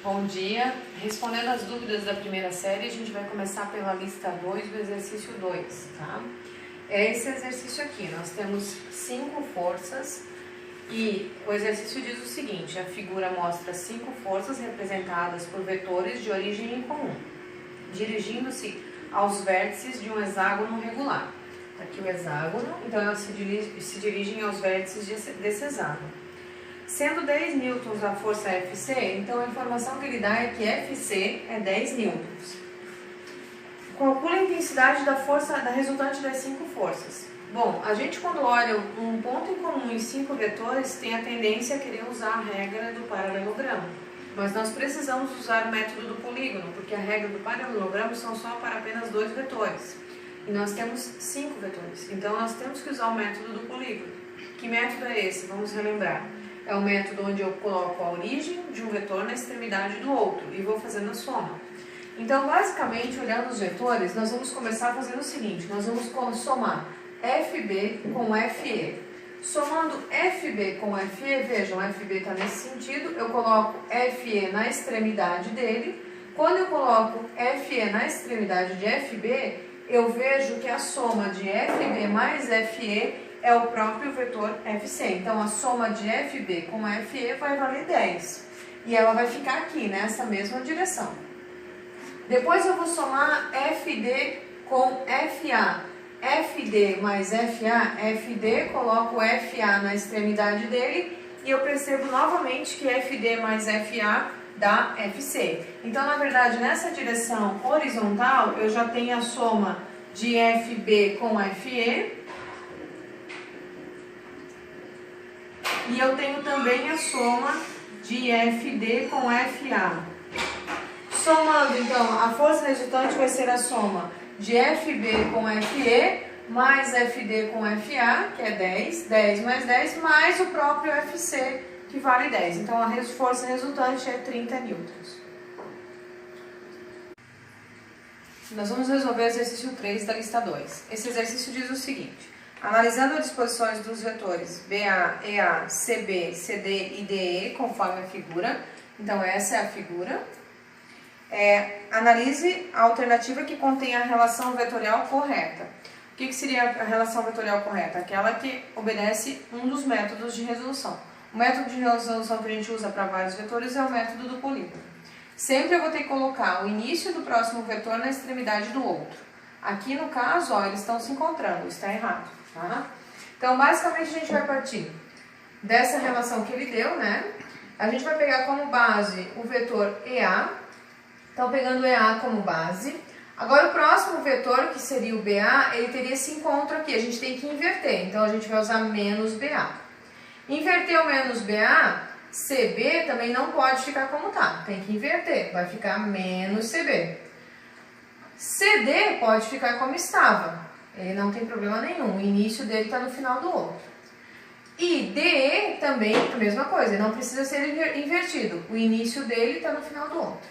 Bom dia. Respondendo as dúvidas da primeira série, a gente vai começar pela lista 2 do exercício 2, tá? É esse exercício aqui. Nós temos 5 forças e o exercício diz o seguinte: a figura mostra 5 forças representadas por vetores de origem em comum, dirigindo-se aos vértices de um hexágono regular. Aqui o hexágono, então elas se dirigem aos vértices desse hexágono. Sendo 10 newtons a força Fc, então a informação que ele dá é que Fc é 10 newtons. Calcula a intensidade da força da resultante das 5 forças. Bom, a gente quando olha um ponto em comum em 5 vetores, tem a tendência a querer usar a regra do paralelogramo. Mas nós precisamos usar o método do polígono, porque a regra do paralelogramo são só para apenas 2 vetores. E nós temos 5 vetores. Então nós temos que usar o método do polígono. Que método é esse? Vamos relembrar. É o método onde eu coloco a origem de um vetor na extremidade do outro e vou fazendo a soma. Então, basicamente, olhando os vetores, nós vamos começar fazendo o seguinte: nós vamos somar FB com FE. Somando FB com FE, vejam, FB está nesse sentido, eu coloco FE na extremidade dele. Quando eu coloco FE na extremidade de FB, eu vejo que a soma de FB mais FE é o próprio vetor Fc. Então, a soma de Fb com Fe vai valer 10. E ela vai ficar aqui, nessa mesma direção. Depois eu vou somar Fd com Fa. Fd mais Fa, Fd, coloco Fa na extremidade dele e eu percebo novamente que Fd mais Fa dá Fc. Então, na verdade, nessa direção horizontal, eu já tenho a soma de Fb com Fe. E eu tenho também a soma de Fd com Fa. Somando, então, a força resultante vai ser a soma de Fb com Fe mais Fd com Fa, que é 10, 10 mais 10, mais o próprio Fc, que vale 10. Então, a força resultante é 30 newtons. Nós vamos resolver o exercício 3 da lista 2. Esse exercício diz o seguinte: analisando as disposições dos vetores BA, EA, CB, CD e DE, conforme a figura. Então, essa é a figura. Analise a alternativa que contém a relação vetorial correta. O que seria a relação vetorial correta? Aquela que obedece um dos métodos de resolução. O método de resolução que a gente usa para vários vetores é o método do polígono. Sempre eu vou ter que colocar o início do próximo vetor na extremidade do outro. Aqui, no caso, ó, eles estão se encontrando, está errado. Tá? Então, basicamente, a gente vai partir dessa relação que ele deu, né? A gente vai pegar como base o vetor EA. Então, pegando EA como base. Agora, o próximo vetor, que seria o BA, ele teria esse encontro aqui. A gente tem que inverter. Então, a gente vai usar menos BA. Inverter o menos BA, CB também não pode ficar como tá. Tem que inverter. Vai ficar menos CB. CD pode ficar como estava. Ele não tem problema nenhum, o início dele está no final do outro. E DE também, a mesma coisa, não precisa ser invertido, o início dele está no final do outro.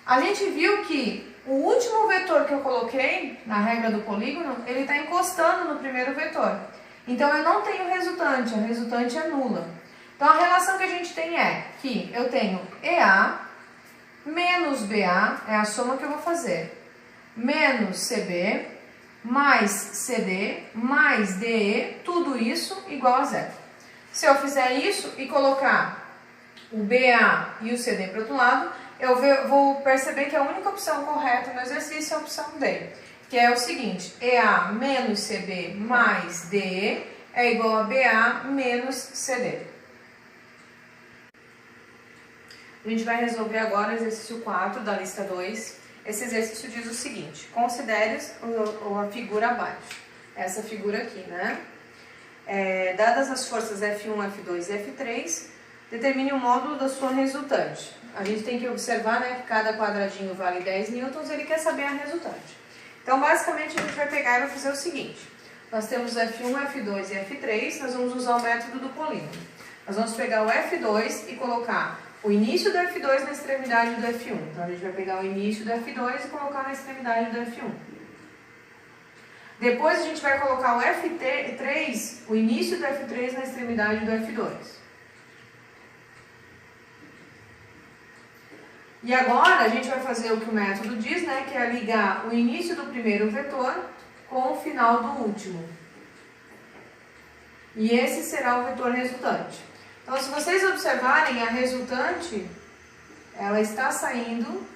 A gente viu que o último vetor que eu coloquei na regra do polígono, ele está encostando no primeiro vetor. Então eu não tenho resultante, a resultante é nula. Então a relação que a gente tem é que eu tenho EA menos BA, é a soma que eu vou fazer, menos CB, mais CD, mais DE, tudo isso igual a zero. Se eu fizer isso e colocar o BA e o CD para o outro lado, eu vou perceber que a única opção correta no exercício é a opção D, que é o seguinte: EA menos CB mais DE é igual a BA menos CD. A gente vai resolver agora o exercício 4 da lista 2. Esse exercício diz o seguinte: considere a figura abaixo, essa figura aqui, né? Dadas as forças F1, F2 e F3, determine o módulo da sua resultante. A gente tem que observar, né, que cada quadradinho vale 10 newtons, ele quer saber a resultante. Então, basicamente, a gente vai pegar e vai fazer o seguinte: nós temos F1, F2 e F3, nós vamos usar o método do polígono. Nós vamos pegar o F2 e colocar o início do F2 na extremidade do F1. Então, a gente vai pegar o início do F2 e colocar na extremidade do F1. Depois, a gente vai colocar o F3, o início do F3 na extremidade do F2. E agora a gente vai fazer o que o método diz, né? Que é ligar o início do primeiro vetor com o final do último. E esse será o vetor resultante. Então, se vocês observarem, a resultante, ela está saindo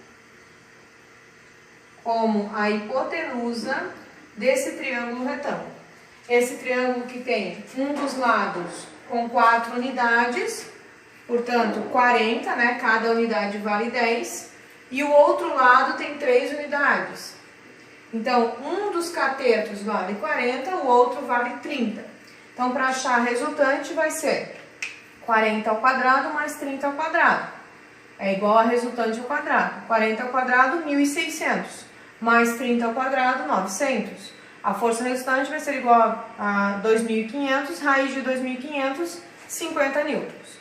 como a hipotenusa desse triângulo retângulo. Esse triângulo que tem um dos lados com 4 unidades, portanto 40, né? Cada unidade vale 10, e o outro lado tem 3 unidades. Então, um dos catetos vale 40, o outro vale 30. Então, para achar a resultante vai ser 40 ao quadrado mais 30 ao quadrado. É igual a resultante ao quadrado. 40 ao quadrado, 1.600. Mais 30 ao quadrado, 900. A força resultante vai ser igual a 2.500, raiz de 2.500, 50 newtons.